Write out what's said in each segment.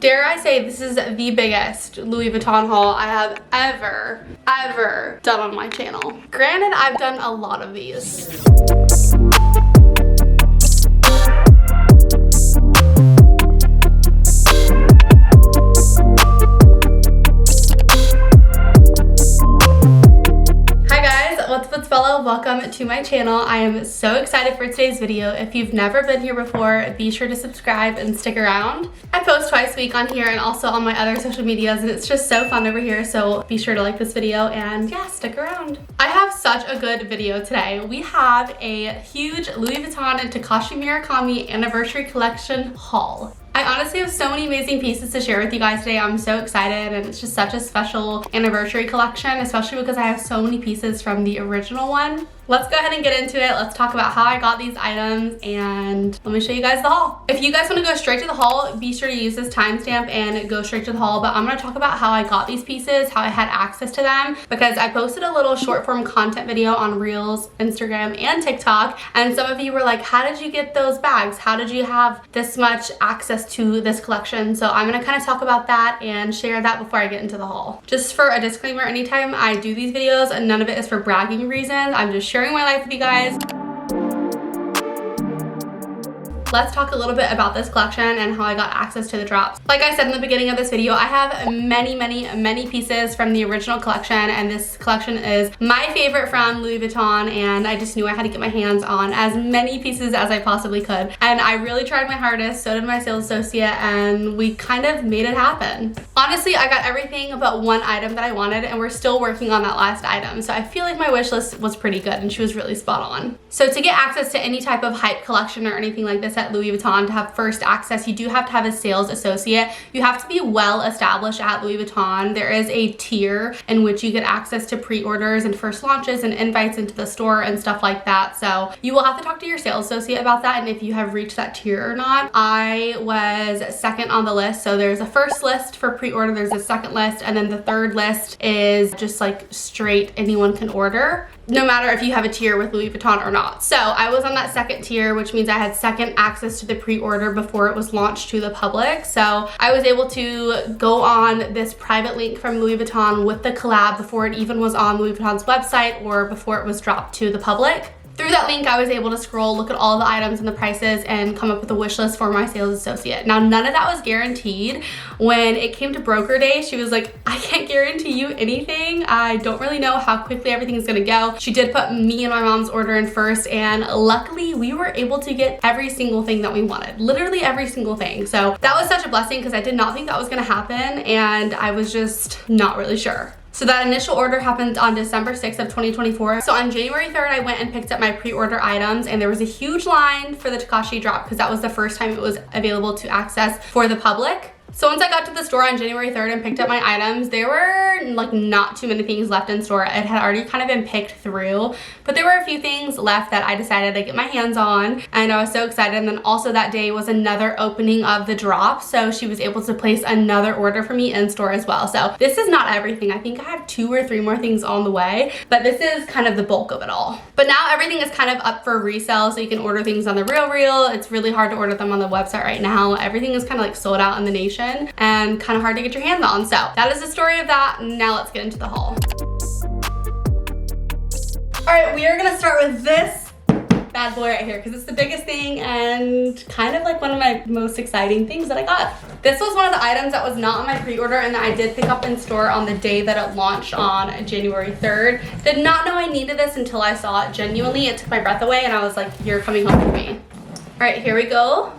Dare I say this is the biggest Louis Vuitton haul I have ever done on my channel. Granted, I've done a lot of these. What's fellow, welcome to my channel. I am so excited for today's video. If you've never been here before, be sure to subscribe and stick around. I post twice a week on here and also on my other social medias, and it's just so fun over here, so be sure to like this video and yeah, stick around. I have such a good video today. We have a huge Louis Vuitton and Takashi Murakami anniversary collection haul. I honestly have so many amazing pieces to share with you guys today. I'm so excited, and it's just such a special anniversary collection, especially because I have so many pieces from the original one. Let's go ahead and get into it. Let's talk about how I got these items, and let me show you guys the haul. If you guys want to go straight to the haul, be sure to use this timestamp and go straight to the haul, but I'm going to talk about how I got these pieces, how I had access to them, because I posted a little short form content video on Reels, Instagram, and TikTok, and some of you were like, how did you get those bags? How did you have this much access to this collection? So I'm going to kind of talk about that and share that before I get into the haul. Just for a disclaimer, anytime I do these videos, and none of it is for bragging reasons, I'm just sharing my life with you guys. Let's talk a little bit about this collection and how I got access to the drops. Like I said in the beginning of this video, I have many pieces from the original collection, and this collection is my favorite from Louis Vuitton, and I just knew I had to get my hands on as many pieces as I possibly could. And I really tried my hardest, so did my sales associate, and we kind of made it happen. Honestly, I got everything but one item that I wanted, and we're still working on that last item. So I feel like my wish list was pretty good, and she was really spot on. So to get access to any type of hype collection or anything like this at Louis Vuitton, to have first access, you do have to have a sales associate. You have to be well established at Louis Vuitton. There is a tier in which you get access to pre-orders and first launches and invites into the store and stuff like that. So you will have to talk to your sales associate about that, and if you have reached that tier or not. I was second on the list. So there's a first list for pre-order, there's a second list, and then the third list is just like straight anyone can order, no matter if you have a tier with Louis Vuitton or not. So I was on that second tier, which means I had second access to the pre-order before it was launched to the public. So I was able to go on this private link from Louis Vuitton with the collab before it even was on Louis Vuitton's website or before it was dropped to the public. Through that link, I was able to scroll, look at all the items and the prices, and come up with a wish list for my sales associate. Now, none of that was guaranteed. When it came to broker day, she was like, I can't guarantee you anything. I don't really know how quickly everything is gonna go. She did put me and my mom's order in first, and luckily we were able to get every single thing that we wanted. Literally every single thing. So that was such a blessing, because I did not think that was gonna happen, and I was just not really sure. So that initial order happened on December 6th of 2024. So on January 3rd, I went and picked up my pre-order items, and there was a huge line for the Takashi drop because that was the first time it was available to access for the public. So once I got to the store on January 3rd and picked up my items, there were like not too many things left in store. It had already kind of been picked through, but there were a few things left that I decided to get my hands on, and I was so excited. And then also that day was another opening of the drop, so she was able to place another order for me in store as well. So this is not everything. I think I have 2 or 3 more things on the way, but this is kind of the bulk of it all. But now everything is kind of up for resale, so you can order things on the RealReal. It's really hard to order them on the website right now. Everything is kind of like sold out in the nation and kind of hard to get your hands on. So that is the story of that. Now let's get into the haul. All right, we are gonna start with this bad boy right here because it's the biggest thing and kind of like one of my most exciting things that I got. This was one of the items that was not on my pre-order and that I did pick up in store on the day that it launched on January 3rd. Did not know I needed this until I saw it. Genuinely, it took my breath away, and I was like, you're coming home with me. All right, here we go.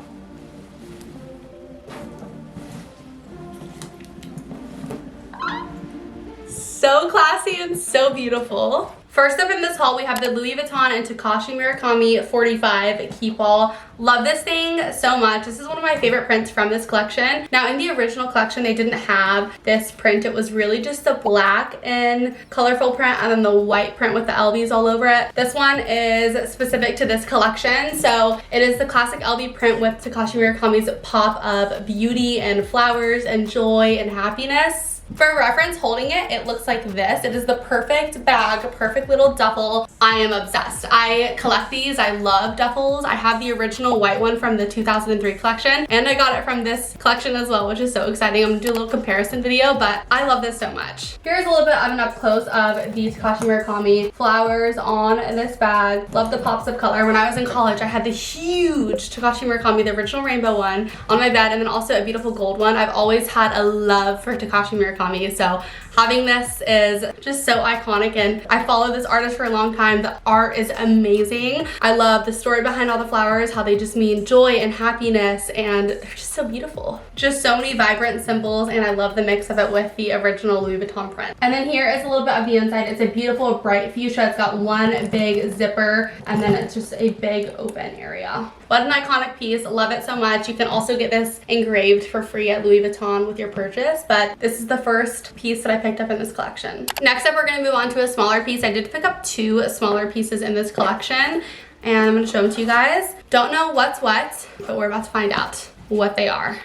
So classy and so beautiful. First up in this haul, we have the Louis Vuitton and Takashi Murakami 45 Keepall. Love this thing so much. This is one of my favorite prints from this collection. Now, in the original collection, they didn't have this print. It was really just the black and colorful print and then the white print with the LVs all over it. This one is specific to this collection. So it is the classic LV print with Takashi Murakami's pop of beauty and flowers and joy and happiness. For reference, holding it, it looks like this. It is the perfect bag, perfect little duffel. I am obsessed. I collect these. I love duffels. I have the original white one from the 2003 collection, and I got it from this collection as well, which is so exciting. I'm gonna do a little comparison video, but I love this so much. Here's a little bit of an up close of the Takashi Murakami flowers on this bag. Love the pops of color. When I was in college, I had the huge Takashi Murakami, the original rainbow one, on my bed, and then also a beautiful gold one. I've always had a love for Takashi Murakami, so having this is just so iconic, and I followed this artist for a long time. The art is amazing. I love the story behind all the flowers, how they just mean joy and happiness, and they're just so beautiful. Just so many vibrant symbols, and I love the mix of it with the original Louis Vuitton print. And then here is a little bit of the inside. It's a beautiful bright fuchsia. It's got one big zipper, and then it's just a big open area. What an iconic piece. Love it so much. You can also get this engraved for free at Louis Vuitton with your purchase, but this is the first piece that I picked up in this collection. Next up, we're going to move on to a smaller piece. I did pick up two smaller pieces in this collection, and I'm going to show them to you guys. Don't know what's what, but we're about to find out what they are.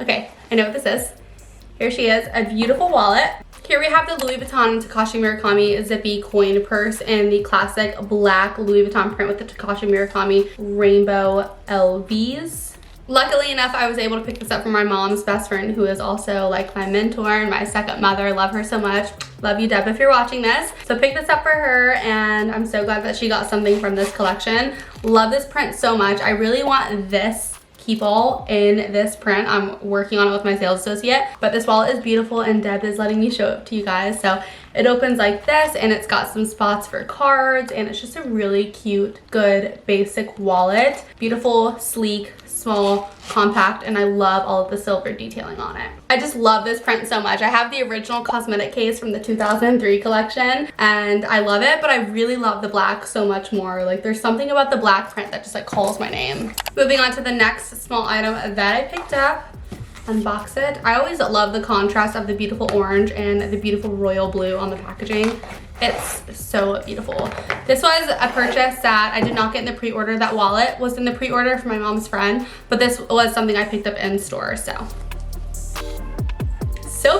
Okay, I know what this is. Here she is, a beautiful wallet. Here we have the Louis Vuitton and Takashi Murakami Zippy coin purse in the classic black Louis Vuitton print with the Takashi Murakami rainbow LVs. Luckily enough, I was able to pick this up from my mom's best friend, who is also like my mentor and my second mother. Love her so much. Love you, Deb, if you're watching this. So pick this up for her, and I'm so glad that she got something from this collection. Love this print so much. I really want this Keepall in this print. I'm working on it with my sales associate, but this wallet is beautiful, and Deb is letting me show it to you guys. So it opens like this, and it's got some spots for cards, and it's just a really cute, good, basic wallet. Beautiful, sleek, small, compact, and I love all of the silver detailing on it. I just love this print so much. I have the original cosmetic case from the 2003 collection, and I love it, but I really love the black so much more. Like, there's something about the black print that just like calls my name. Moving on to the next small item that I picked up. Unbox it. I always love the contrast of the beautiful orange and the beautiful royal blue on the packaging. It's so beautiful. This was a purchase that I did not get in the pre-order. That wallet was in the pre-order for my mom's friend, but this was something I picked up in store. So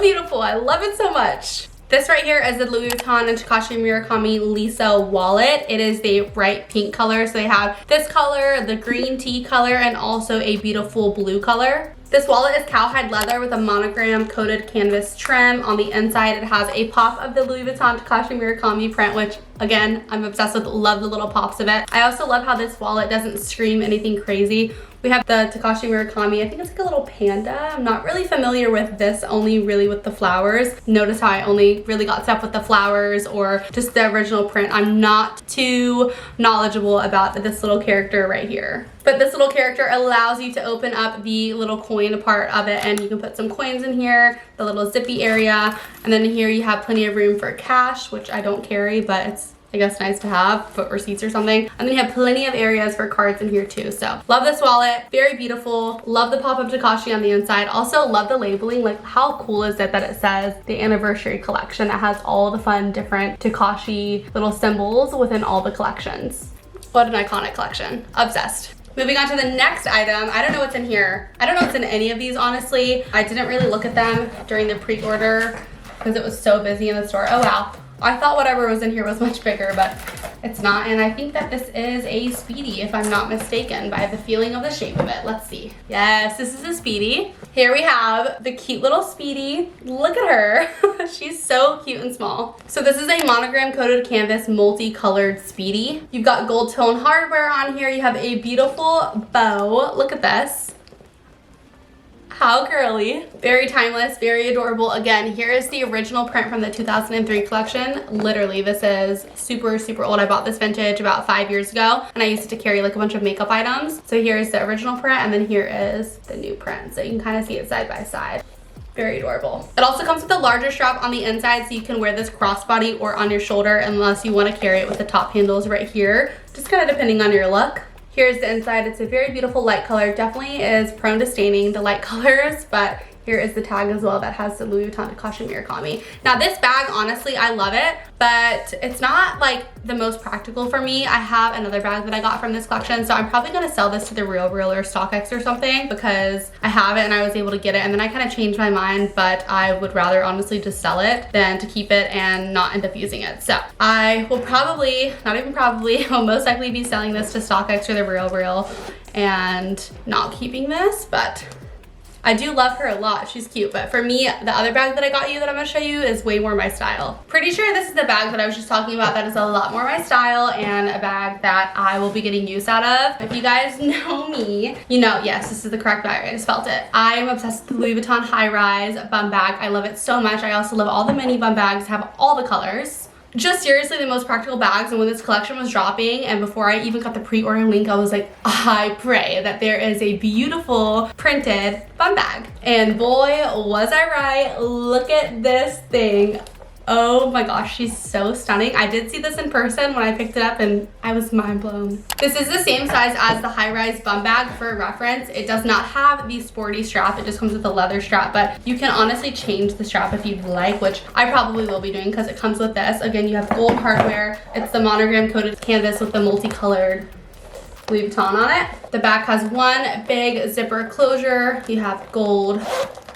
beautiful. I love it so much. This right here is the Louis Vuitton and Takashi Murakami Lisa wallet. It is the bright pink color. So they have this color, the green tea color, and also a beautiful blue color. This wallet is cowhide leather with a monogram coated canvas trim. On the inside, it has a pop of the Louis Vuitton Takashi Murakami print, which again, I'm obsessed with. Love the little pops of it. I also love how this wallet doesn't scream anything crazy. We have the Takashi Murakami. I think it's like a little panda. I'm not really familiar with this, only really with the flowers. Notice how I only really got stuff with the flowers or just the original print. I'm not too knowledgeable about this little character right here. But this little character allows you to open up the little coin part of it, and you can put some coins in here, the little zippy area, and then here you have plenty of room for cash, which I don't carry, but it's I guess nice to have, put receipts or something. And then you have plenty of areas for cards in here too. So love this wallet, very beautiful. Love the pop of Takashi on the inside. Also love the labeling. Like, how cool is it that it says the anniversary collection? It has all the fun different Takashi little symbols within all the collections. What an iconic collection. Obsessed. Moving on to the next item. I don't know what's in here. I don't know what's in any of these, honestly. I didn't really look at them during the pre-order because it was so busy in the store. Oh wow. I thought whatever was in here was much bigger, but it's not. And I think that this is a Speedy, if I'm not mistaken, by the feeling of the shape of it. Let's see. Yes, this is a Speedy. Here we have the cute little Speedy. Look at her. She's so cute and small. So this is a monogram coated canvas multicolored Speedy. You've got gold tone hardware on here. You have a beautiful bow. Look at this. How girly. Very timeless, very adorable. Again, here is the original print from the 2003 collection. Literally, this is super, super old. I bought this vintage about 5 years ago, and I used it to carry like a bunch of makeup items. So here is the original print, and then here is the new print. So you can kind of see it side by side. Very adorable. It also comes with a larger strap on the inside, so you can wear this crossbody or on your shoulder unless you want to carry it with the top handles right here. Just kind of depending on your look. Here's the inside. It's a very beautiful light color. Definitely is prone to staining, the light colors, but here is the tag as well that has the Louis Vuitton Takashi Murakami. Now this bag, honestly, I love it, but it's not like the most practical for me. I have another bag that I got from this collection, so I'm probably gonna sell this to the Real or StockX or something because I have it and I was able to get it, and then I kind of changed my mind, but I would rather honestly just sell it than to keep it and not end up using it. So I will probably, not even probably, will most likely be selling this to StockX or the Real and not keeping this, but I do love her a lot. She's cute, but for me, the other bag that I got you that I'm gonna show you is way more my style. Pretty sure this is the bag that I was just talking about that is a lot more my style and a bag that I will be getting use out of. If you guys know me, you know, yes, this is the correct bag. I just felt it. I am obsessed with the Louis Vuitton high rise bum bag. I love it so much. I also love all the mini bum bags, have all the colors. Just seriously the most practical bags, and when this collection was dropping and before I even got the pre-order link, I was like, I pray that there is a beautiful printed bum bag. And boy, was I right. Look at this thing. Oh my gosh, she's so stunning. I did see this in person when I picked it up and I was mind blown. This is the same size as the high-rise bum bag for reference. It does not have the sporty strap. It just comes with a leather strap, but you can honestly change the strap if you'd like, which I probably will be doing because it comes with this. Again, you have gold hardware. It's the monogram coated canvas with the multicolored Louis Vuitton on it. The back has one big zipper closure. You have gold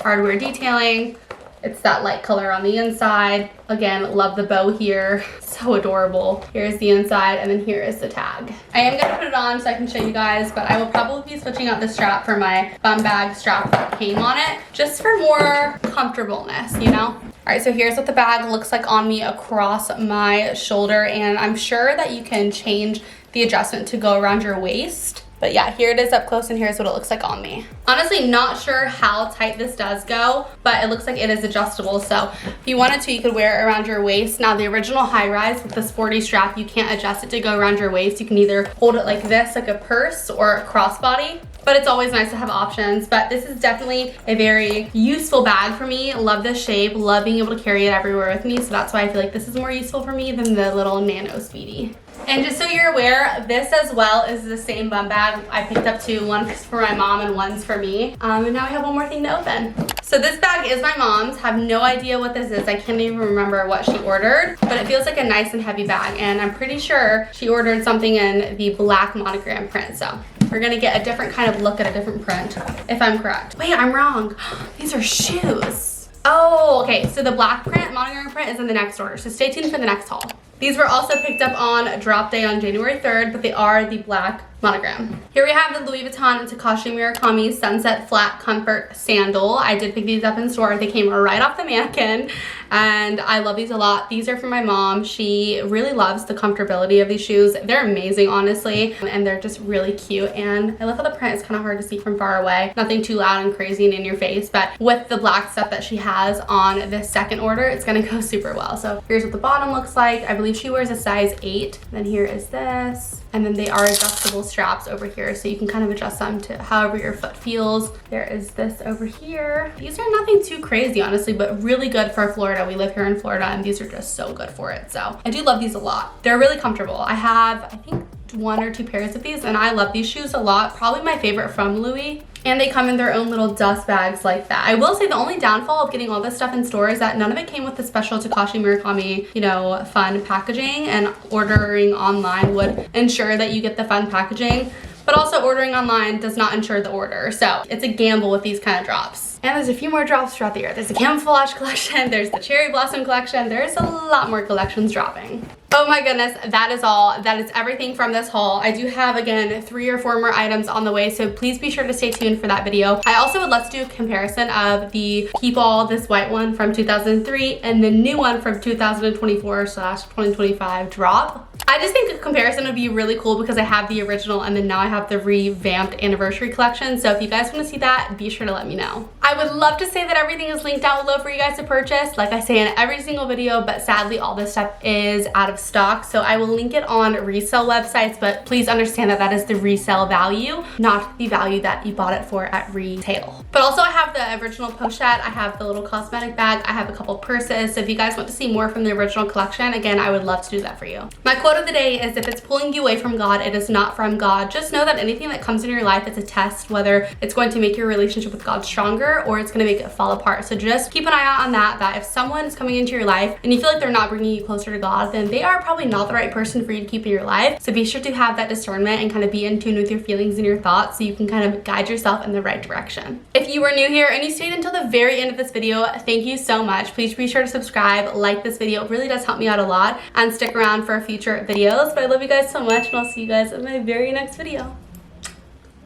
hardware detailing. It's that light color on the inside. Again, love the bow here. So adorable. Here's the inside, and then here is the tag. I am gonna put it on so I can show you guys, but I will probably be switching out the strap for my bum bag strap that came on it, just for more comfortableness, you know? All right, so here's what the bag looks like on me across my shoulder, and I'm sure that you can change the adjustment to go around your waist. But yeah, here it is up close, and here's what it looks like on me. Honestly, not sure how tight this does go, but it looks like it is adjustable. So if you wanted to, you could wear it around your waist. Now the original high rise with the sporty strap, you can't adjust it to go around your waist. You can either hold it like this, like a purse, or a crossbody. But it's always nice to have options. But this is definitely a very useful bag for me. Love this shape, love being able to carry it everywhere with me. So that's why I feel like this is more useful for me than the little Nano Speedy. And just so you're aware, this as well is the same bum bag. I picked up two, one's for my mom and one's for me. And now I have one more thing to open. So this bag is my mom's. Have no idea what this is. I can't even remember what she ordered, but it feels like a nice and heavy bag. And I'm pretty sure she ordered something in the black monogram print. So we're gonna get a different kind of look at a different print, if I'm correct. Wait, I'm wrong. These are shoes. Oh, okay, so the black print, monogram print is in the next order. So stay tuned for the next haul. These were also picked up on drop day on January 3rd, but they are the black monogram. Here we have the Louis Vuitton and Takashi Murakami Sunset Flat Comfort Sandal. I did pick these up in store. They came right off the mannequin, and I love these a lot. These are for my mom. She really loves the comfortability of these shoes. They're amazing, honestly, and they're just really cute, and I love how the print is kind of hard to see from far away. Nothing too loud and crazy and in your face, but with the black stuff that she has on this second order, it's gonna go super well. So here's what the bottom looks like. I believe she wears a size 8. Then here is this. And then they are adjustable straps over here, so you can kind of adjust them to however your foot feels. There is this over here. These are nothing too crazy, honestly, but really good for Florida. We live here in Florida, and these are just so good for it. So I do love these a lot. They're really comfortable. I have, I think, 1 or 2 pairs of these, and I love these shoes a lot. Probably my favorite from Louis. And they come in their own little dust bags like that. I will say the only downfall of getting all this stuff in store is that none of it came with the special Takashi Murakami, you know, fun packaging, and ordering online would ensure that you get the fun packaging. But also ordering online does not ensure the order. So it's a gamble with these kind of drops. And there's a few more drops throughout the year. There's the camouflage collection, there's the cherry blossom collection, there's a lot more collections dropping. Oh my goodness, that is all. That is everything from this haul. I do have, again, 3 or 4 more items on the way, so please be sure to stay tuned for that video. I also would love to do a comparison of the Keepall, this white one from 2003, and the new one from 2024/2025 drop. I just think a comparison would be really cool because I have the original and then now I have the revamped anniversary collection. So if you guys want to see that, be sure to let me know. I would love to say that everything is linked down below for you guys to purchase, like I say in every single video, but sadly all this stuff is out of stock. So I will link it on resale websites, but please understand that that is the resale value, not the value that you bought it for at retail. But also I have the original pochette, I have the little cosmetic bag, I have a couple purses. So if you guys want to see more from the original collection, again, I would love to do that for you. My quote quote of the day is, if it's pulling you away from God, it is not from God. Just know that anything that comes into your life, it's a test, whether it's going to make your relationship with God stronger or it's going to make it fall apart. So just keep an eye out on that if someone is coming into your life and you feel like they're not bringing you closer to God, then they are probably not the right person for you to keep in your life. So be sure to have that discernment and kind of be in tune with your feelings and your thoughts so you can kind of guide yourself in the right direction. If you are new here and you stayed until the very end of this video, thank you so much. Please be sure to subscribe, like this video. It really does help me out a lot, and stick around for future videos. But I love you guys so much, and I'll see you guys in my very next video.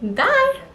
Bye!